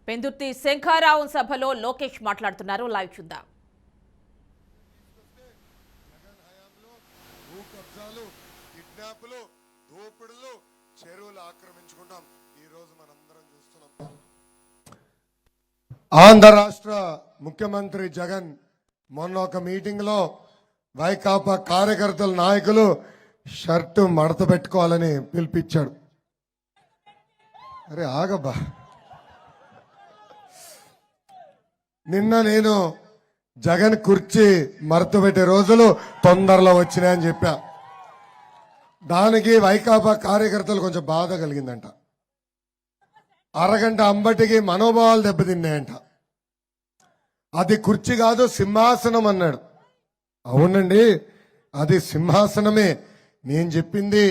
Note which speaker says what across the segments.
Speaker 1: పెందుర్తి శంఖారావం సభలో లోకేష్ మాట్లాడుతున్నారు. లైవ్ చూద్దాం.
Speaker 2: ఆంధ్ర రాష్ట్ర ముఖ్యమంత్రి జగన్ మొన్న ఒక మీటింగ్ లో వైకాపా కార్యకర్తల నాయకులు షర్టు మడత పెట్టుకోవాలని పిలిపించాడు. అరే ఆగబ్బా, నిన్న నేను జగన్ కుర్చీ మడత పెట్టే రోజులు తొందరలో వచ్చినాయని చెప్పా. దానికి వైకాపా కార్యకర్తలు కొంచెం బాధ కలిగిందంట. అరగంట అంబటికి మనోభావాలు దెబ్బతిన్నాయంట. అది కుర్చీ కాదు సింహాసనం అన్నాడు. అవునండి, అది సింహాసనమే. నేను చెప్పింది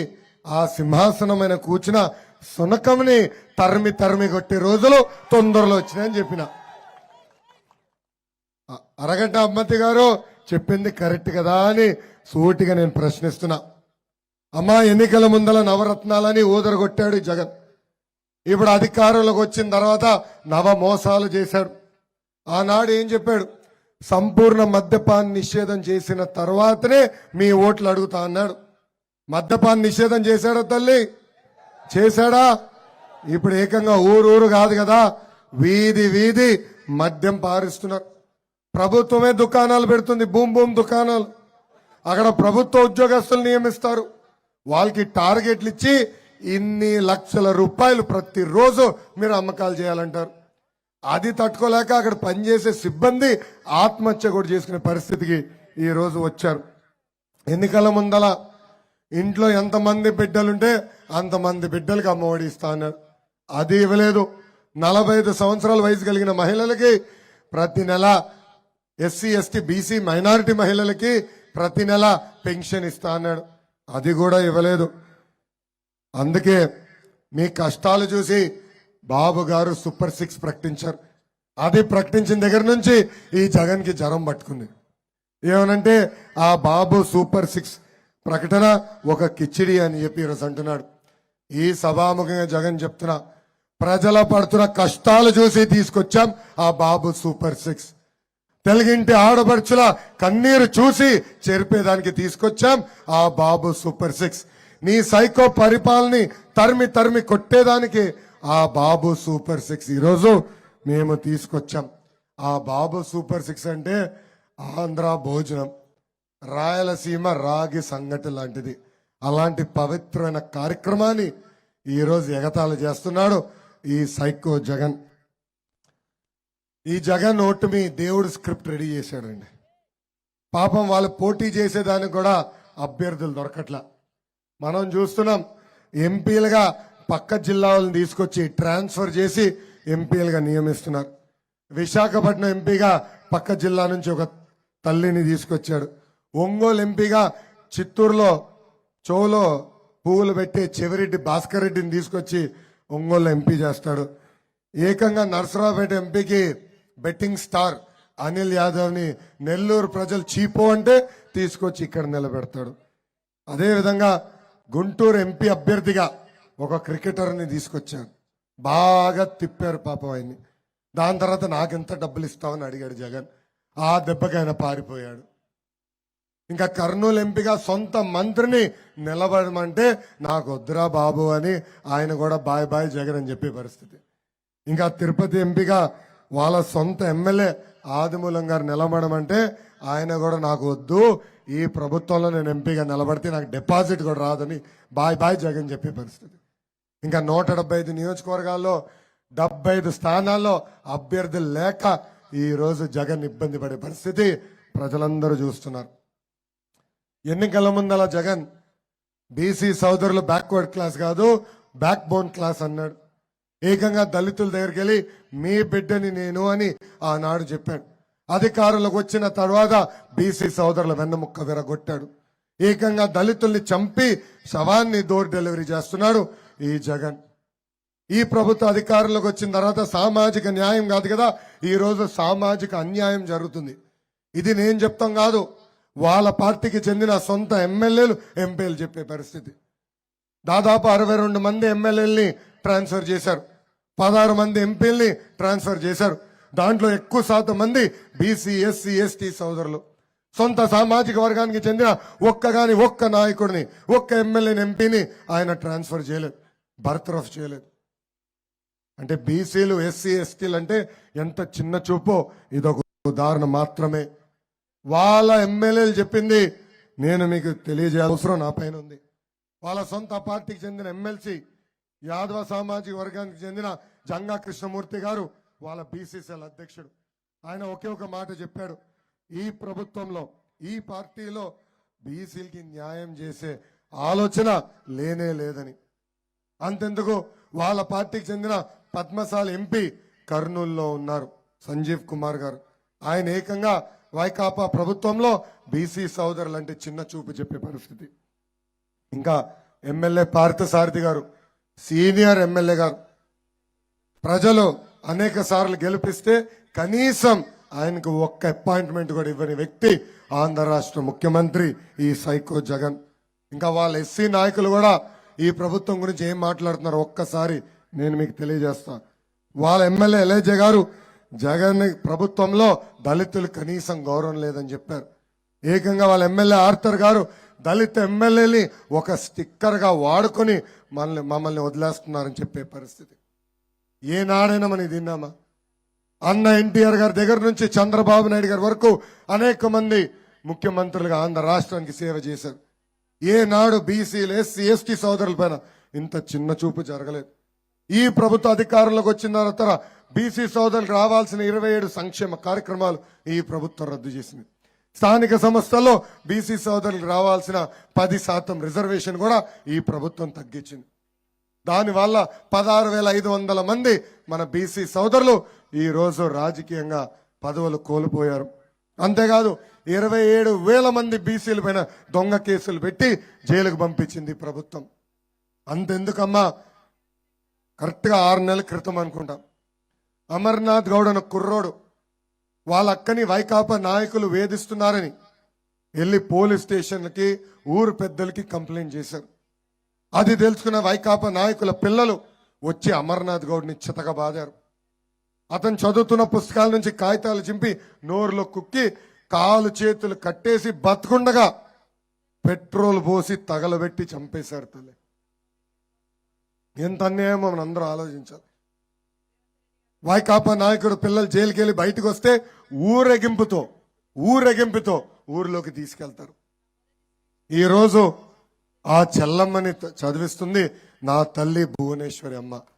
Speaker 2: ఆ సింహాసనమైన కూర్చున్న సునకంని తరిమి తరిమి కొట్టే రోజులు తొందరలో వచ్చినాయని చెప్పిన. అరగంట అమ్మతి గారు చెప్పింది కరెక్ట్ కదా అని సూటిగా నేను ప్రశ్నిస్తున్నా. అమ్మా, ఎన్నికల ముందల నవరత్నాలని ఊదరగొట్టాడు జగన్. ఇప్పుడు అధికారంలోకి వచ్చిన తర్వాత నవ మోసాలు చేశాడు. ఆనాడు ఏం చెప్పాడు? సంపూర్ణ మద్యపాన్ నిషేధం చేసిన తర్వాతనే మీ ఓట్లు అడుగుతా అన్నాడు. మద్యపాన్ నిషేధం చేశాడా తల్లి? చేశాడా? ఇప్పుడు ఏకంగా ఊరు కాదు కదా, వీధి వీధి మద్యం పారిస్తున్నారు. ప్రభుత్వమే దుకాణాలు పెడుతుంది, భూమి దుకాణాలు. అక్కడ ప్రభుత్వ ఉద్యోగస్తులు నియమిస్తారు. వాళ్ళకి టార్గెట్లు ఇచ్చి ఇన్ని లక్షల రూపాయలు ప్రతిరోజు మీరు అమ్మకాలు చేయాలంటారు. అది తట్టుకోలేక అక్కడ పనిచేసే సిబ్బంది ఆత్మహత్య కూడా చేసుకునే పరిస్థితికి ఈ రోజు వచ్చారు. ఎన్నికల ముందల ఇంట్లో ఎంతమంది బిడ్డలుంటే అంతమంది బిడ్డలకి అమ్మఒడి ఇస్తా అన్నాడు. అది ఇవ్వలేదు. 45 సంవత్సరాల వయసు కలిగిన మహిళలకి ప్రతి నెల, ఎస్సీ ఎస్టీ బీసీ మైనారిటీ మహిళలకి ప్రతి నెల పెన్షన్ ఇస్తా అన్నాడు. అది కూడా ఇవ్వలేదు. అందుకే మీ కష్టాలు చూసి బాబు గారు సూపర్ 6 ప్రకటించారు. అది ప్రకటించిన దగ్గర నుంచి ఈ జగన్ కి జ్వరం పట్టుకుంది. ఏమనంటే ఆ బాబు సూపర్ 6 ప్రకటన ఒక కిచిడి అని చెప్పి ఈరోజు అంటున్నాడు. ఈ సభాముఖంగా జగన్ చెప్తున్నా, ప్రజల పడుతున్న కష్టాలు చూసి తీసుకొచ్చాం ఆ బాబు సూపర్ 6. తెలుగింటి ఆడపడుచుల కన్నీరు చూసి చెరిపేదానికి తీసుకొచ్చాం ఆ బాబు సూపర్ 6. నీ సైకో పరిపాలనని తరిమి తరిమి కొట్టేదానికి ఆ బాబు సూపర్ 6 ఈరోజు మేము తీసుకొచ్చాం. ఆ బాబు సూపర్ 6 అంటే ఆంధ్ర భోజనం, రాయలసీమ రాగి సంగటి లాంటిది. అలాంటి పవిత్రమైన కార్యక్రమాన్ని ఈరోజు ఎగతాళి చేస్తున్నాడు ఈ సైకో జగన్. ఈ జగన్ ఓటుమి దేవుడు స్క్రిప్ట్ రెడీ చేశాడండి. పాపం వాళ్ళు పోటీ చేసేదానికి కూడా అభ్యర్థులు దొరకట్లా. మనం చూస్తున్నాం, ఎంపీలుగా పక్క జిల్లాలను తీసుకొచ్చి ట్రాన్స్ఫర్ చేసి ఎంపీలుగా నియమిస్తున్నారు. విశాఖపట్నం ఎంపీగా పక్క జిల్లా నుంచి ఒక తల్లిని తీసుకొచ్చాడు. ఒంగోలు ఎంపీగా చిత్తూరులో చెవులో పువ్వులు పెట్టే చెవిరెడ్డి భాస్కర్ రెడ్డిని తీసుకొచ్చి ఒంగోలు ఎంపీ చేస్తాడు. ఏకంగా నర్సరావుపేట ఎంపీకి బెట్టింగ్ స్టార్ అనిల్ యాదవ్ని నెల్లూరు ప్రజలు చీపో అంటే తీసుకొచ్చి ఇక్కడ నిలబెడతాడు. అదేవిధంగా గుంటూరు ఎంపీ అభ్యర్థిగా ఒక క్రికెటర్ని తీసుకొచ్చారు. బాగా తిప్పారు పాపం ఆయన్ని. దాని తర్వాత నాకెంత డబ్బులు ఇస్తామని అడిగాడు జగన్. ఆ దెబ్బకి ఆయన పారిపోయాడు. ఇంకా కర్నూలు ఎంపీగా సొంత మంత్రిని నిలబడమంటే నాకు వద్దురా బాబు అని ఆయన కూడా బాయ్ బాయ్ జగన్ అని చెప్పే పరిస్థితి. ఇంకా తిరుపతి ఎంపీగా వాళ్ళ సొంత ఎమ్మెల్యే ఆదిమూలం గారు నిలబడమంటే ఆయన కూడా నాకు వద్దు, ఈ ప్రభుత్వంలో నేను ఎంపీగా నిలబడితే నాకు డిపాజిట్ కూడా రాదని బాయ్ బాయ్ జగన్ చెప్పే పరిస్థితి. ఇంకా 175 నియోజకవర్గాల్లో 75 స్థానాల్లో అభ్యర్థులు లేక ఈ రోజు జగన్ ఇబ్బంది పడే పరిస్థితి ప్రజలందరూ చూస్తున్నారు. ఎన్నికల ముందల జగన్ బీసీ సోదరులు బ్యాక్వర్డ్ క్లాస్ కాదు బ్యాక్ బోన్ క్లాస్ అన్నాడు. ఏకంగా దళితుల దగ్గరికి వెళ్ళి మీ బిడ్డని నేను అని ఆనాడు చెప్పాడు. అధికారులకు వచ్చిన తర్వాత బీసీ సోదరుల వెన్నముక్క విరగొట్టాడు. ఏకంగా దళితుల్ని చంపి శవాన్ని డోర్ డెలివరీ చేస్తున్నాడు ఈ జగన్. ఈ ప్రభుత్వ అధికారంలోకి వచ్చిన తర్వాత సామాజిక న్యాయం కాదు కదా, ఈ రోజు సామాజిక అన్యాయం జరుగుతుంది. ఇది నేను చెప్తాం కాదు, వాళ్ళ పార్టీకి చెందిన సొంత ఎమ్మెల్యేలు ఎంపీలు చెప్పే పరిస్థితి. దాదాపు 62 మంది ఎమ్మెల్యేలని ట్రాన్స్ఫర్ చేశారు. 16 మంది ఎంపీల్ని ట్రాన్స్ఫర్ చేశారు. దాంట్లో ఎక్కువ శాతం మంది బీసీ, ఎస్సీ, ఎస్టీ సోదరులు. సొంత సామాజిక వర్గానికి చెందిన ఒక్క నాయకుడిని, ఒక్క ఎమ్మెల్యేని, ఎంపీని ఆయన ట్రాన్స్ఫర్ చేయలేదు, బర్తరఫ్ చేయలేదు. అంటే బీసీలు, ఎస్సీ, ఎస్టీలు అంటే ఎంత చిన్న చూపో ఇదొక ఉదాహరణ మాత్రమే. వాళ్ళ ఎమ్మెల్యేలు చెప్పింది నేను మీకు తెలియజేయాల్సిన అవసరం నా పైన ఉంది. వాళ్ళ సొంత పార్టీకి చెందిన ఎమ్మెల్సీ, యాదవ సామాజిక వర్గానికి చెందిన జంగా కృష్ణమూర్తి గారు వాళ్ళ బీసీసీఎల్ అధ్యక్షుడు. ఆయన ఒకే ఒక మాట చెప్పాడు, ఈ ప్రభుత్వంలో, ఈ పార్టీలో బీసీలకి న్యాయం చేసే ఆలోచన లేనే లేదని. అంతెందుకు, వాళ్ళ పార్టీకి చెందిన పద్మశాలి ఎంపీ కర్నూలులో ఉన్నారు సంజీవ్ కుమార్ గారు. ఆయన ఏకంగా వైకాపా ప్రభుత్వంలో బీసీ సోదరులు అంటే చిన్న చూపు చెప్పే పరిస్థితి. ఇంకా ఎమ్మెల్యే పార్థసారథి గారు, సీనియర్ ఎమ్మెల్యే గారు, ప్రజలు అనేక సార్లు గెలిపిస్తే కనీసం ఆయనకు ఒక్క అపాయింట్మెంట్ కూడా ఇవ్వని వ్యక్తి ఆంధ్ర రాష్ట్ర ముఖ్యమంత్రి ఈ సైకో జగన్. ఇంకా వాళ్ళ ఎస్సీ నాయకులు కూడా ఈ ప్రభుత్వం గురించి ఏం మాట్లాడుతున్నారు ఒక్కసారి నేను మీకు తెలియజేస్తాను. వాళ్ళ ఎమ్మెల్యే ఎల్ఏజే గారు జగన్ ప్రభుత్వంలో దళితులు కనీసం గౌరవం లేదని చెప్పారు. ఏకంగా వాళ్ళ ఎమ్మెల్యే ఆర్థర్ గారు దళిత ఎమ్మెల్యేని ఒక స్టిక్కర్ గా వాడుకొని మమ్మల్ని వదిలేస్తున్నారని చెప్పే పరిస్థితి. ఏనాడైనా మనం తిన్నామా? అన్న ఎన్టీఆర్ గారి దగ్గర నుంచి చంద్రబాబు నాయుడు గారి వరకు అనేక మంది ముఖ్యమంత్రులుగా ఆంధ్ర రాష్ట్రానికి సేవ చేశారు. ఏనాడు బీసీలు, ఎస్సీ, ఎస్టీ సోదరుల పైన ఇంత చిన్న చూపు జరగలేదు. ఈ ప్రభుత్వ అధికారంలోకి వచ్చిన తర్వాత బీసీ సోదరులకు రావాల్సిన 27 సంక్షేమ కార్యక్రమాలు ఈ ప్రభుత్వం రద్దు చేసింది. స్థానిక సంస్థల్లో బీసీ సోదరులకు రావాల్సిన 10% రిజర్వేషన్ కూడా ఈ ప్రభుత్వం తగ్గించింది. దానివల్ల 16,500 మంది మన బీసీ సోదరులు ఈ రోజు రాజకీయంగా పదవులు కోల్పోయారు. అంతేకాదు 27,000 మంది బీసీల పైన దొంగ కేసులు పెట్టి జైలుకు పంపించింది ప్రభుత్వం. అంతెందుకమ్మా, కరెక్ట్ గా 6 నెలల క్రితం అనుకుంటాం, అమర్నాథ్ గౌడ్ అన్న కుర్రోడు వాళ్ళ అక్కని వైకాపా నాయకులు వేధిస్తున్నారని వెళ్ళి పోలీస్ స్టేషన్లకి, ఊరు పెద్దలకి కంప్లైంట్ చేశారు. అది తెలుసుకున్న వైకాపా నాయకుల పిల్లలు వచ్చి అమర్నాథ్ గౌడ్ని చితకబాదారు. అతను చదువుతున్న పుస్తకాల నుంచి కాగితాలు చింపి నోరులో కుక్కి కాలు చేతులు కట్టేసి బతుకుండగా పెట్రోల్ పోసి తగలబెట్టి చంపేశారు. తల్లి, ఎంత అన్యాయమో మనం అందరూ ఆలోచించాలి. వైకాపా నాయకుడు పిల్లలు జైలుకి వెళ్ళి బయటకు వస్తే ఊరేగింపుతో ఊరిలోకి తీసుకెళ్తారు. ఈరోజు ఆ చెల్లమ్మని చదివిస్తుంది నా తల్లి భువనేశ్వరి అమ్మ.